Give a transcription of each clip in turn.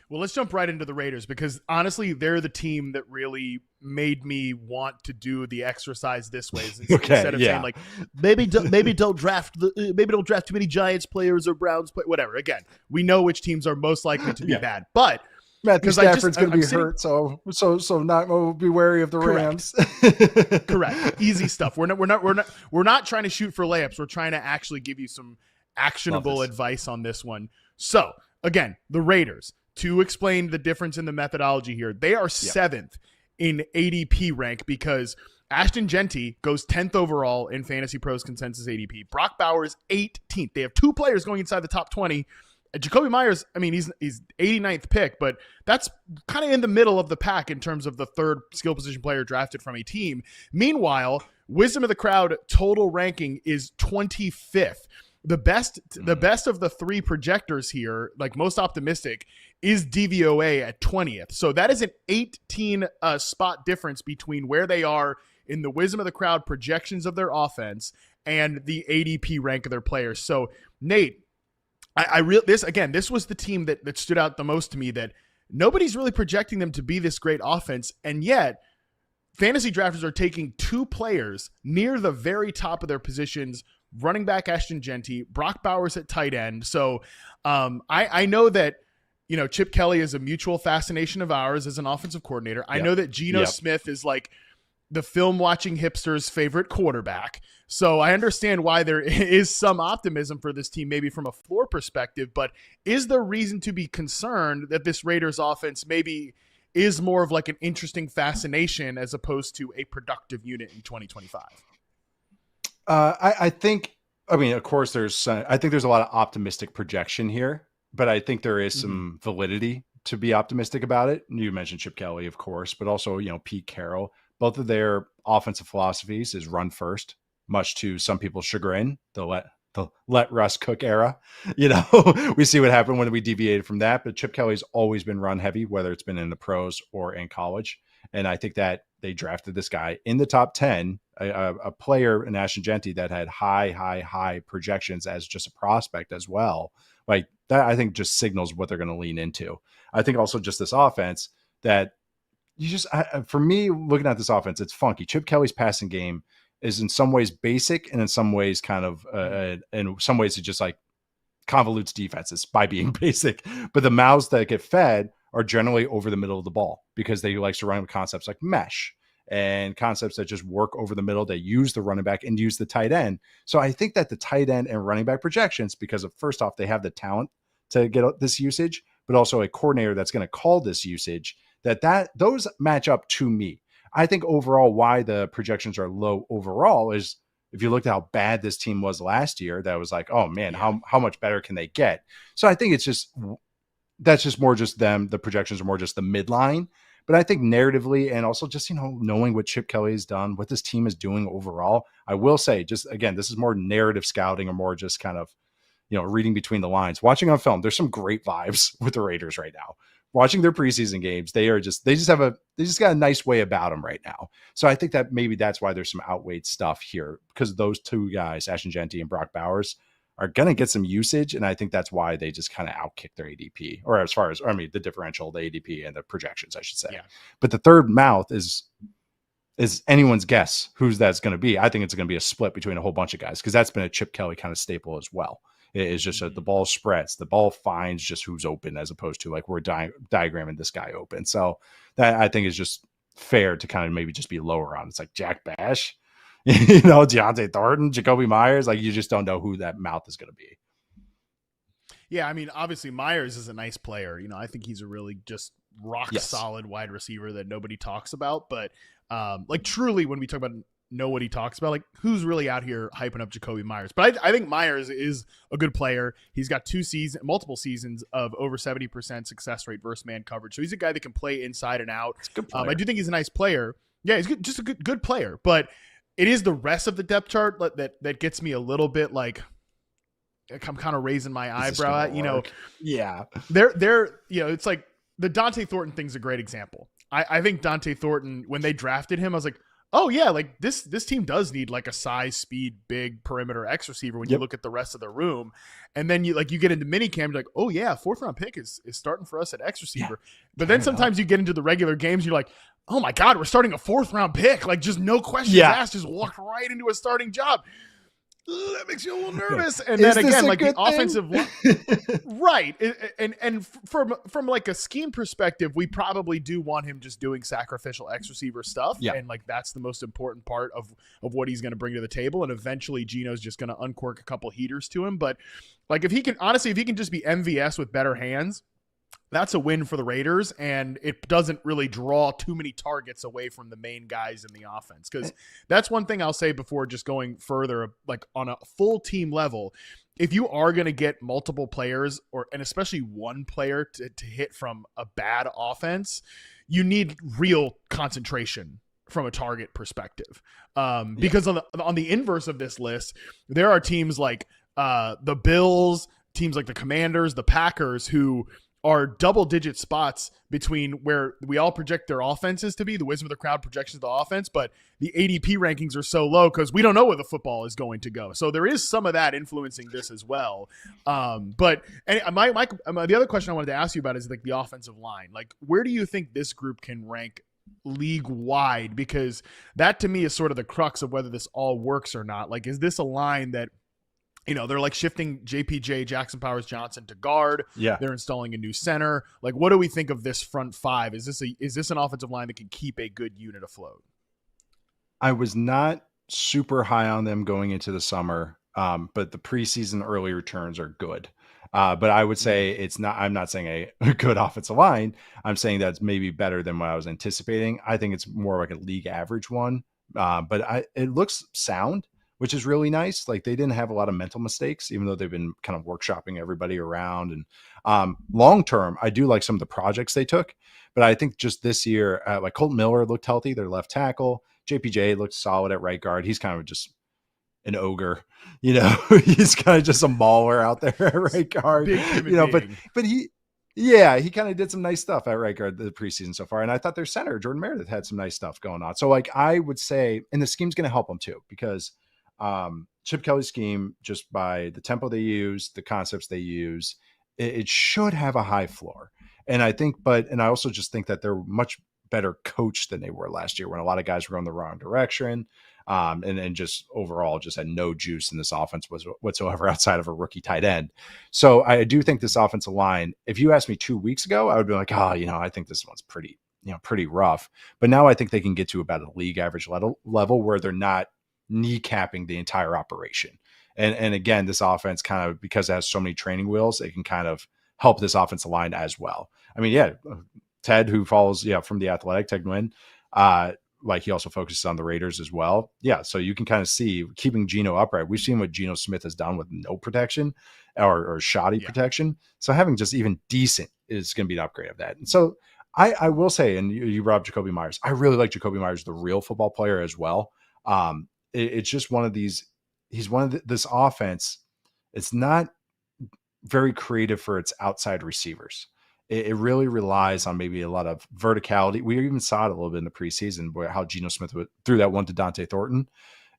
Well, let's jump right into the Raiders because honestly, they're the team that really made me want to do the exercise this way. Instead of saying like, maybe don't draft too many Giants players or Browns whatever. Again, we know which teams are most likely to be bad, but Matthew Stafford's going to be hurt, so not be wary of the Rams. Correct. Easy stuff. We're not trying to shoot for layups. We're trying to actually give you some actionable advice on this one. So again, the Raiders. To explain the difference in the methodology here, they are 7th in ADP rank because Ashton Jeanty goes 10th overall in Fantasy Pros consensus ADP. Brock Bowers 18th. They have 2 players going inside the top 20. Jacoby Myers, I mean, he's 89th pick, but that's kind of in the middle of the pack in terms of the third skill position player drafted from a team. Meanwhile, Wisdom of the Crowd total ranking is 25th. The best of the 3 projectors here, like most optimistic, is DVOA at 20th. So that is an 18 spot difference between where they are in the Wisdom of the Crowd projections of their offense and the ADP rank of their players. So Nate, this was the team that stood out the most to me, that nobody's really projecting them to be this great offense, and yet fantasy drafters are taking 2 players near the very top of their positions. Running back Ashton Jeanty, Brock Bowers at tight end. So I know that, Chip Kelly is a mutual fascination of ours as an offensive coordinator. I know that Geno Smith is like the film watching hipster's favorite quarterback. So I understand why there is some optimism for this team, maybe from a floor perspective, but is there reason to be concerned that this Raiders offense maybe is more of like an interesting fascination as opposed to a productive unit in 2025? I think, of course I think there's a lot of optimistic projection here, but I think there is some validity to be optimistic about it. You mentioned Chip Kelly, of course, but also, Pete Carroll. Both of their offensive philosophies is run first, much to some people's chagrin, the let Russ cook era. We see what happened when we deviated from that, but Chip Kelly's always been run heavy, whether it's been in the pros or in college. And I think that they drafted this guy in the top 10, a player in Ashton Jeanty that had high projections as just a prospect as well. Like that, I think just signals what they're going to lean into. I think also just this offense that for me, looking at this offense, it's funky. Chip Kelly's passing game is in some ways basic and in some ways kind of, in some ways it just like convolutes defenses by being basic, but the mouths that get fed are generally over the middle of the ball because they like to run with concepts like mesh and concepts that just work over the middle. They use the running back and use the tight end. So I think that the tight end and running back projections, because of first off, they have the talent to get this usage, but also a coordinator that's going to call this usage, those match up to me. I think overall why the projections are low overall is if you looked at how bad this team was last year, that was like, oh man, how much better can they get? So I think that's just more just them. The projections are more just the midline. But I think narratively and also just, knowing what Chip Kelly has done, what this team is doing overall, I will say just, again, this is more narrative scouting or more just kind of, reading between the lines, watching on film. There's some great vibes with the Raiders right now. Watching their preseason games, they just got a nice way about them right now. So I think that maybe that's why there's some outweighed stuff here, because those 2 guys, Ashton Jeanty and Brock Bowers, are going to get some usage. And I think that's why they just kind of outkick their ADP, or as far as, the differential, the ADP and the projections, I should say. Yeah. But the third mouth is anyone's guess who's that's going to be. I think it's going to be a split between a whole bunch of guys, because that's been a Chip Kelly kind of staple as well. It is just that the ball spreads, the ball finds just who's open, as opposed to like we're diagramming this guy open. So that I think is just fair to kind of maybe just be lower on. It's like Jack Bash, Deontay Thornton, Jacoby Myers. Like you just don't know who that mouth is going to be. Yeah, I mean, obviously Myers is a nice player. I think he's a really just rock solid wide receiver that nobody talks about. But like truly, when we talk about know what he talks about, like who's really out here hyping up Jacoby Myers? But I think Myers is a good player. He's got multiple seasons of over 70% success rate versus man coverage. So he's a guy that can play inside and out. I do think he's a nice player. Yeah, he's just a good player. But it is the rest of the depth chart that gets me a little bit like I'm kind of raising my eyebrow at, Yeah. They're it's like the Dante Thornton thing's a great example. I think Dante Thornton, when they drafted him, I was like, Oh yeah, like this team does need like a size, speed, big perimeter X receiver when you look at the rest of the room. And then you get into minicamp, you're like, oh yeah, 4th round pick is starting for us at X receiver. But then sometimes you get into the regular games, you're like, oh my God, we're starting a 4th round pick. Like just no questions asked, just walked right into a starting job. That makes you a little nervous. And then again, like the offensive line, right. And from like a scheme perspective, we probably do want him just doing sacrificial X receiver stuff. Yeah. And like, that's the most important part of what he's going to bring to the table. And eventually Gino's just going to uncork a couple heaters to him. But like, if he can just be MVS with better hands, that's a win for the Raiders, and it doesn't really draw too many targets away from the main guys in the offense. Because that's one thing I'll say before just going further, like on a full team level, if you are going to get multiple players and especially one player to hit from a bad offense, you need real concentration from a target perspective. Because on the inverse of this list, there are teams like the Bills, teams like the Commanders, the Packers, who are double-digit spots between where we all project their offenses to be, the wisdom of the crowd projections of the offense, but the ADP rankings are so low because we don't know where the football is going to go. So there is some of that influencing this as well. But the other question I wanted to ask you about is like the offensive line. Like, where do you think this group can rank league-wide? Because that to me is sort of the crux of whether this all works or not. Like, is this a line that they're like shifting JPJ, Jackson Powers Johnson to guard. Yeah. They're installing a new center. Like, what do we think of this front five? Is this an offensive line that can keep a good unit afloat? I was not super high on them going into the summer, but the preseason early returns are good. But I would say I'm not saying a good offensive line. I'm saying that's maybe better than what I was anticipating. I think it's more like a league average one. But it looks sound, which is really nice. Like, they didn't have a lot of mental mistakes, even though they've been kind of workshopping everybody around. And long-term, I do like some of the projects they took, but I think just this year, like Colton Miller looked healthy, their left tackle. JPJ looked solid at right guard. He's kind of just an ogre, he's kind of just a mauler out there at right guard, but he kind of did some nice stuff at right guard the preseason so far. And I thought their center, Jordan Meredith, had some nice stuff going on. So like, I would say, and the scheme's going to help them too, because Chip Kelly's scheme, just by the tempo they use, the concepts they use, it should have a high floor. And I think, and I also just think that they're much better coached than they were last year when a lot of guys were going the wrong direction. And just overall just had no juice in this offense whatsoever outside of a rookie tight end. So I do think this offensive line, if you asked me 2 weeks ago, I would be like, I think this one's pretty rough. But now I think they can get to about a league average level where they're not kneecapping the entire operation. And again, this offense kind of, because it has so many training wheels, it can kind of help this offensive line as well. I mean, Ted, who follows from The Athletic, Ted Nguyen, like he also focuses on the Raiders as well. Yeah. So you can kind of see keeping Geno upright. We've seen what Geno Smith has done with no protection or shoddy protection. So having just even decent is going to be an upgrade of that. And so I will say, and you brought up Jacoby Myers. I really like Jacoby Myers, the real football player as well. It's just one of these, he's one of this offense. It's not very creative for its outside receivers. It really relies on maybe a lot of verticality. We even saw it a little bit in the preseason where how Geno Smith threw that one to Dante Thornton.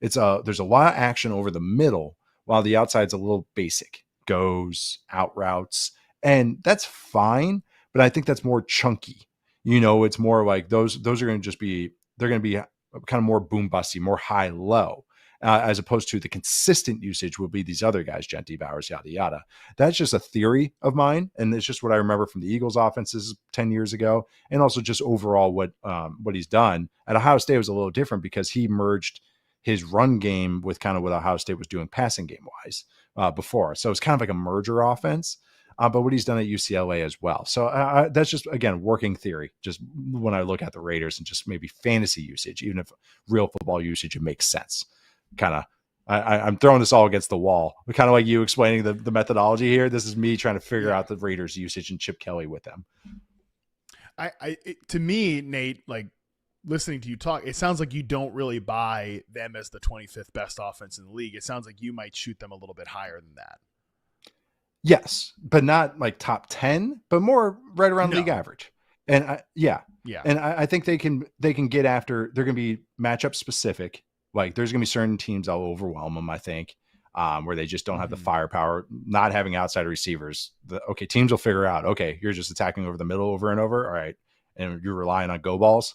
There's a lot of action over the middle while the outside's a little basic, goes, out routes, and that's fine. But I think that's more chunky. It's more like those are going to be kind of more boom busty, more high low. As opposed to the consistent usage will be these other guys, Jeanty, Bowers, yada, yada. That's just a theory of mine. And it's just what I remember from the Eagles offenses 10 years ago. And also just overall what he's done at Ohio State was a little different because he merged his run game with kind of what Ohio State was doing passing game wise before. So it's kind of like a merger offense, but what he's done at UCLA as well. So that's just, again, working theory. Just when I look at the Raiders and just maybe fantasy usage, even if real football usage, it makes sense. Kind of, I'm throwing this all against the wall. Kind of like you explaining the methodology here. This is me trying to figure out the Raiders' usage and Chip Kelly with them. To me, Nate, like listening to you talk, it sounds like you don't really buy them as the 25th best offense in the league. It sounds like you might shoot them a little bit higher than that. Yes, but not like top 10, but more right around league average. And Yeah. And I think they can get after, they're going to be matchup specific. Like there's going to be certain teams that'll overwhelm them, I think, where they just don't have the firepower, not having outside receivers. Teams will figure out, okay, you're just attacking over the middle over and over. All right. And you're relying on go balls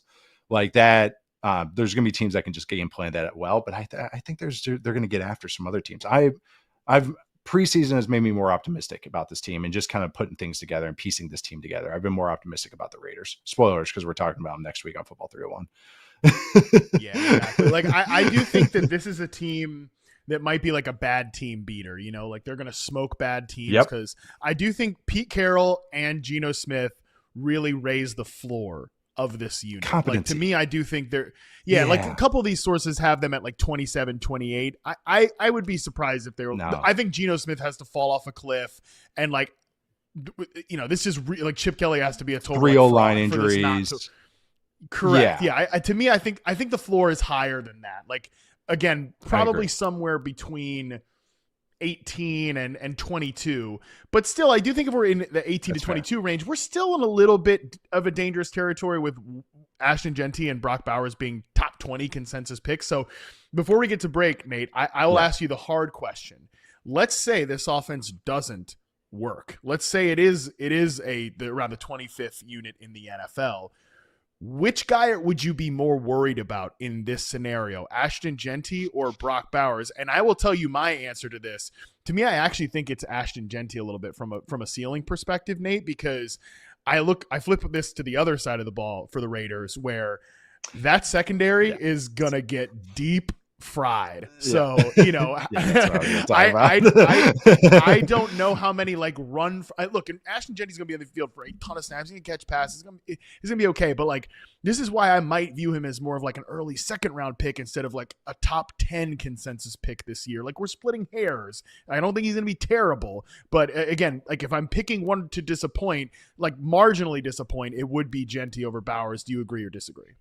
like that. There's going to be teams that can just game plan that well, but I think they're going to get after some other teams. I've preseason has made me more optimistic about this team and just kind of putting things together and piecing this team together. I've been more optimistic about the Raiders. Spoilers, because we're talking about them next week on Football 301. Yeah, exactly. Like I do think that this is a team that might be like a bad team beater, you know, like they're going to smoke bad teams, because I do think Pete Carroll and Geno Smith really raise the floor of this unit. Like to me, I do think they're like a couple of these sources have them at like 27, 28. I would be surprised if they were. No. I think Geno Smith has to fall off a cliff, and like, you know, this is like Chip Kelly has to be a total 3 line injuries. Correct. Yeah. To me, I think the floor is higher than that. Like again, probably somewhere between 18 and 22, but still I do think if we're in the 18 to 22 range, we're still in a little bit of a dangerous territory with Ashton Jeanty and Brock Bowers being top 20 consensus picks. So before we get to break, Nate, I will ask you the hard question. Let's say this offense doesn't work. Let's say it is around the 25th unit in the NFL. Which guy would you be more worried about in this scenario, Ashton Jeanty or Brock Bowers? And I will tell you my answer to this. To me, I actually think it's Ashton Jeanty a little bit from a ceiling perspective, Nate, because I flip this to the other side of the ball for the Raiders, where that secondary is gonna get deep fried. So, you know, I don't know how many like look, and Ashton Jeanty's going to be on the field for a ton of snaps. He's going to catch passes. He's going to be okay. But like, this is why I might view him as more of like an early second round pick instead of like a top 10 consensus pick this year. Like we're splitting hairs. I don't think he's going to be terrible. But again, like if I'm picking one to disappoint, like marginally disappoint, it would be Jeanty over Bowers. Do you agree or disagree?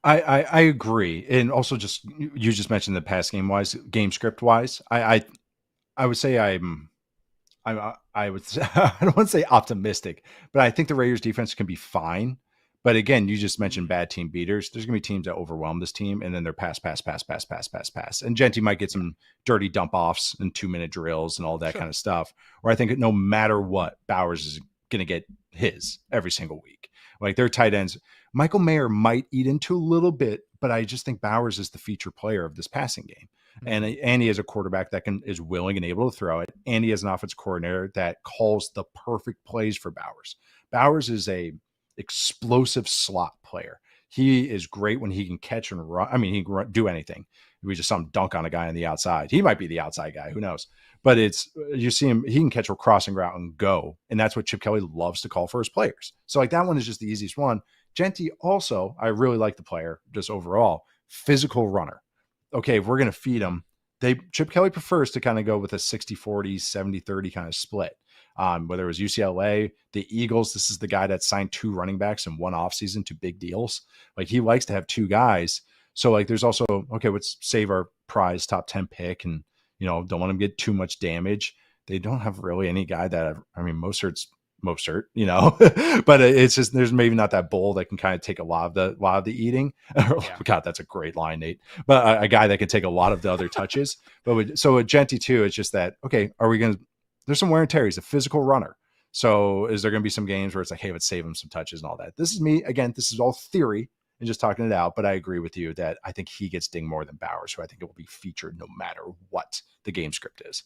I agree. And also you just mentioned the pass game script wise. I would say I would say, I don't want to say optimistic, but I think the Raiders defense can be fine. But again, you just mentioned bad team beaters. There's going to be teams that overwhelm this team, and then they're pass. And Jeanty might get some dirty dump offs and 2-minute drills and all that kind of stuff. Where I think no matter what, Bowers is going to get his every single week. Like their tight ends, Michael Mayer might eat into a little bit, but I just think Bowers is the feature player of this passing game. And he has a quarterback that is willing and able to throw it. And he has an offensive coordinator that calls the perfect plays for Bowers. Bowers is a explosive slot player. He is great when he can catch and run. I mean, he can do anything. We just saw him dunk on a guy on the outside. He might be the outside guy. Who knows? But you see him, he can catch a crossing route and go. And that's what Chip Kelly loves to call for his players. So like that one is just the easiest one. Jeanty also, I really like the player just overall. Physical runner. Okay, if we're going to feed him, Chip Kelly prefers to kind of go with a 60-40, 70-30 kind of split. Whether it was UCLA, the Eagles, this is the guy that signed 2 running backs in one offseason, 2 big deals. Like he likes to have 2 guys. So like there's also, okay, let's save our prize top 10 pick and, you know, don't want him to get too much damage. They don't have really any guy Mostert, you know, but it's just, there's maybe not that bull that can kind of take a lot of the eating. God, that's a great line, Nate. But a guy that can take a lot of the other touches. But with Jeanty too, it's just that, okay, there's some wear and tear. He's a physical runner. So is there going to be some games where it's like, hey, let's save him some touches and all that? This is me. Again, this is all theory and just talking it out. But I agree with you that I think he gets dinged more than Bowers, who I think it will be featured no matter what the game script is.